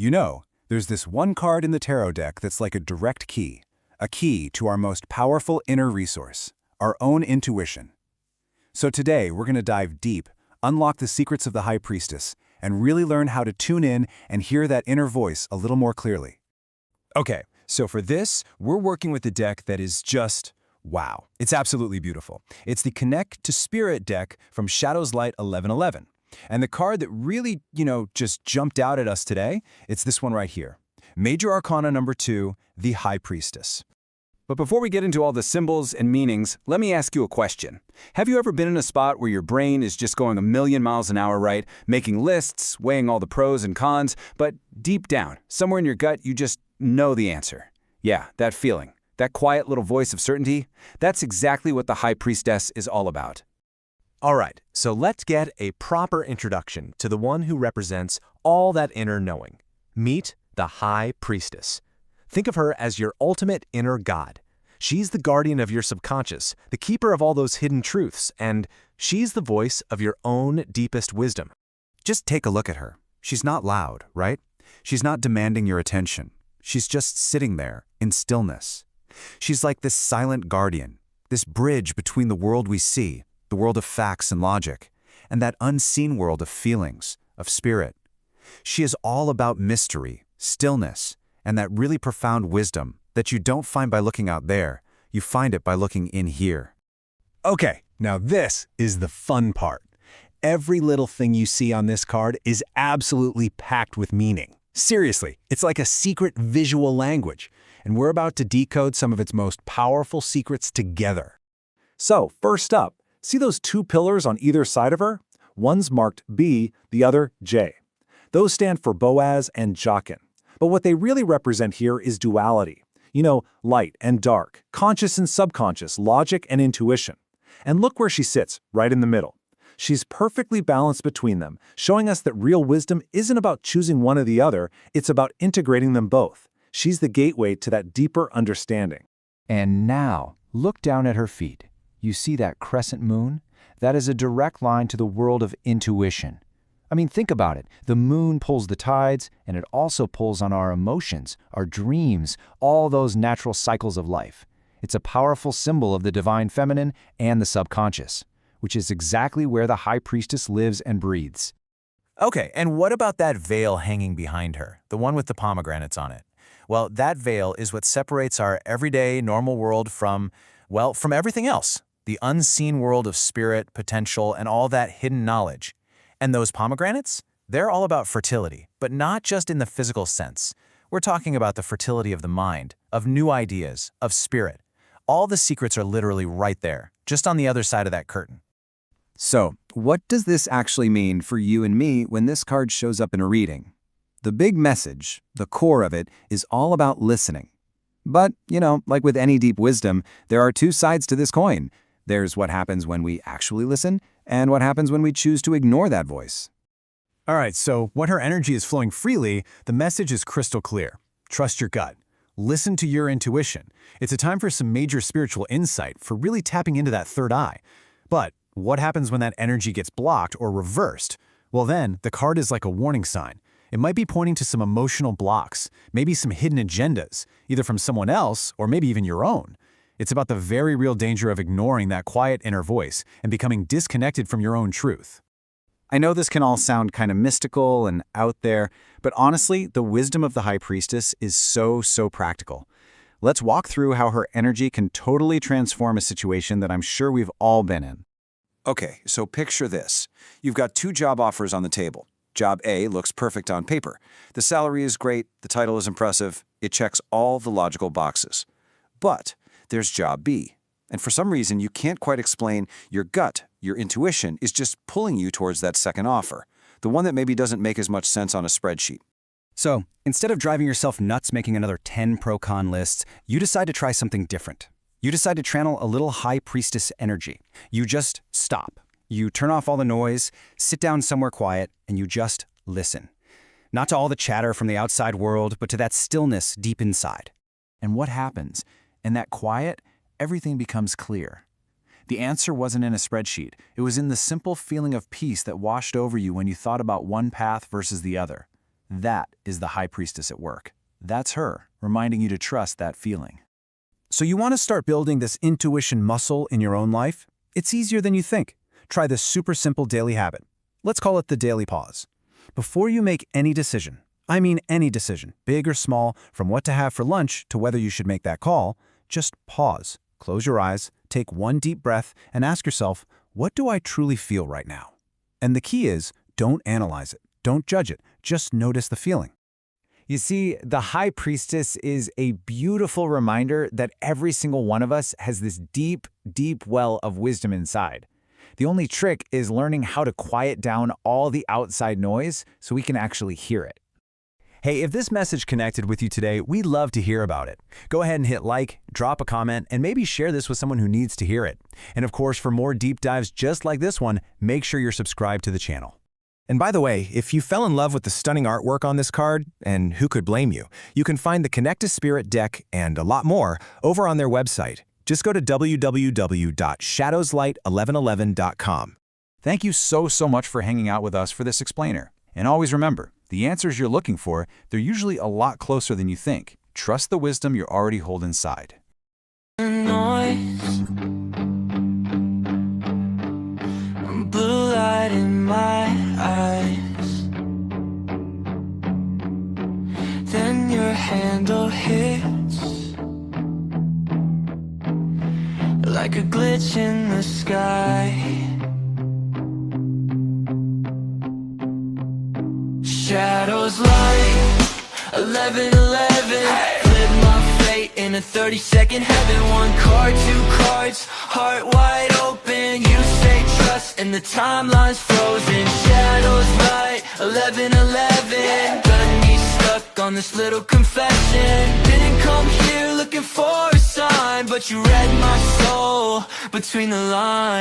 You know, there's this one card in the tarot deck that's like a direct key, a key to our most powerful inner resource, our own intuition. So today, we're going to dive deep, unlock the secrets of the High Priestess, and really learn how to tune in and hear that inner voice a little more clearly. Okay, so for this, we're working with a deck that is just wow. It's absolutely beautiful. It's the Connect to Spirit deck from Shadow's Light 1111. And the card that really, just jumped out at us today, it's this one right here. Major Arcana number 2, the High Priestess. But before we get into all the symbols and meanings, let me ask you a question. Have you ever been in a spot where your brain is just going a million miles an hour, right? Making lists, weighing all the pros and cons, but deep down, somewhere in your gut, you just know the answer. Yeah, that feeling, that quiet little voice of certainty, that's exactly what the High Priestess is all about. All right, so let's get a proper introduction to the one who represents all that inner knowing. Meet the High Priestess. Think of her as your ultimate inner god. She's the guardian of your subconscious, the keeper of all those hidden truths, and she's the voice of your own deepest wisdom. Just take a look at her. She's not loud, right? She's not demanding your attention. She's just sitting there in stillness. She's like this silent guardian, this bridge between the world we see, the world of facts and logic, and that unseen world of feelings, of spirit. She is all about mystery, stillness, and that really profound wisdom that you don't find by looking out there, you find it by looking in here. Okay, now this is the fun part. Every little thing you see on this card is absolutely packed with meaning. Seriously, it's like a secret visual language, and we're about to decode some of its most powerful secrets together. So, first up, see those two pillars on either side of her? One's marked B, the other J. Those stand for Boaz and Jachin. But what they really represent here is duality. Light and dark, conscious and subconscious, logic and intuition. And look where she sits, right in the middle. She's perfectly balanced between them, showing us that real wisdom isn't about choosing one or the other, it's about integrating them both. She's the gateway to that deeper understanding. And now, look down at her feet. You see that crescent moon? That is a direct line to the world of intuition. I mean, think about it. The moon pulls the tides, and it also pulls on our emotions, our dreams, all those natural cycles of life. It's a powerful symbol of the divine feminine and the subconscious, which is exactly where the High Priestess lives and breathes. Okay, and what about that veil hanging behind her, the one with the pomegranates on it? Well, that veil is what separates our everyday, normal world from everything else. The unseen world of spirit, potential, and all that hidden knowledge. And those pomegranates? They're all about fertility, but not just in the physical sense. We're talking about the fertility of the mind, of new ideas, of spirit. All the secrets are literally right there, just on the other side of that curtain. So, what does this actually mean for you and me when this card shows up in a reading? The big message, the core of it, is all about listening. But, like with any deep wisdom, there are two sides to this coin. There's what happens when we actually listen, and what happens when we choose to ignore that voice. All right, so when her energy is flowing freely, the message is crystal clear. Trust your gut. Listen to your intuition. It's a time for some major spiritual insight, for really tapping into that third eye. But what happens when that energy gets blocked or reversed? Well then, the card is like a warning sign. It might be pointing to some emotional blocks, maybe some hidden agendas, either from someone else or maybe even your own. It's about the very real danger of ignoring that quiet inner voice and becoming disconnected from your own truth. I know this can all sound kind of mystical and out there, but honestly, the wisdom of the High Priestess is so practical. Let's walk through how her energy can totally transform a situation that I'm sure we've all been in. Okay, so picture this. You've got two job offers on the table. Job A looks perfect on paper. The salary is great, the title is impressive, it checks all the logical boxes. But there's job B, and for some reason you can't quite explain, your gut, your intuition, is just pulling you towards that second offer, the one that maybe doesn't make as much sense on a spreadsheet. So, instead of driving yourself nuts making another 10 pro-con lists, you decide to try something different. You decide to channel a little High Priestess energy. You just stop. You turn off all the noise, sit down somewhere quiet, and you just listen. Not to all the chatter from the outside world, but to that stillness deep inside. And what happens? In that quiet, everything becomes clear. The answer wasn't in a spreadsheet. It was in the simple feeling of peace that washed over you when you thought about one path versus the other. That is the High Priestess at work. That's her, reminding you to trust that feeling. So you want to start building this intuition muscle in your own life? It's easier than you think. Try this super simple daily habit. Let's call it the daily pause. Before you make any decision, I mean any decision, big or small, from what to have for lunch to whether you should make that call, just pause, close your eyes, take one deep breath, and ask yourself, what do I truly feel right now? And the key is, don't analyze it, don't judge it, just notice the feeling. You see, the High Priestess is a beautiful reminder that every single one of us has this deep, deep well of wisdom inside. The only trick is learning how to quiet down all the outside noise so we can actually hear it. Hey, if this message connected with you today, we'd love to hear about it. Go ahead and hit like, drop a comment, and maybe share this with someone who needs to hear it. And of course, for more deep dives just like this one, make sure you're subscribed to the channel. And by the way, if you fell in love with the stunning artwork on this card, and who could blame you, you can find the Connect to Spirit deck and a lot more over on their website. Just go to www.shadowslight1111.com. Thank you so much for hanging out with us for this explainer. And always remember, the answers you're looking for, they're usually a lot closer than you think. Trust the wisdom you already hold inside. Noise, blue light in my eyes. Then your handle hits like a glitch in the sky. Shadows light 11:11. Flip my fate in a 30-second heaven. One card, two cards, heart wide open. You say trust and the timeline's frozen. Shadows light 11:11. Got me stuck on this little confession. Didn't come here looking for a sign, but you read my soul between the lines.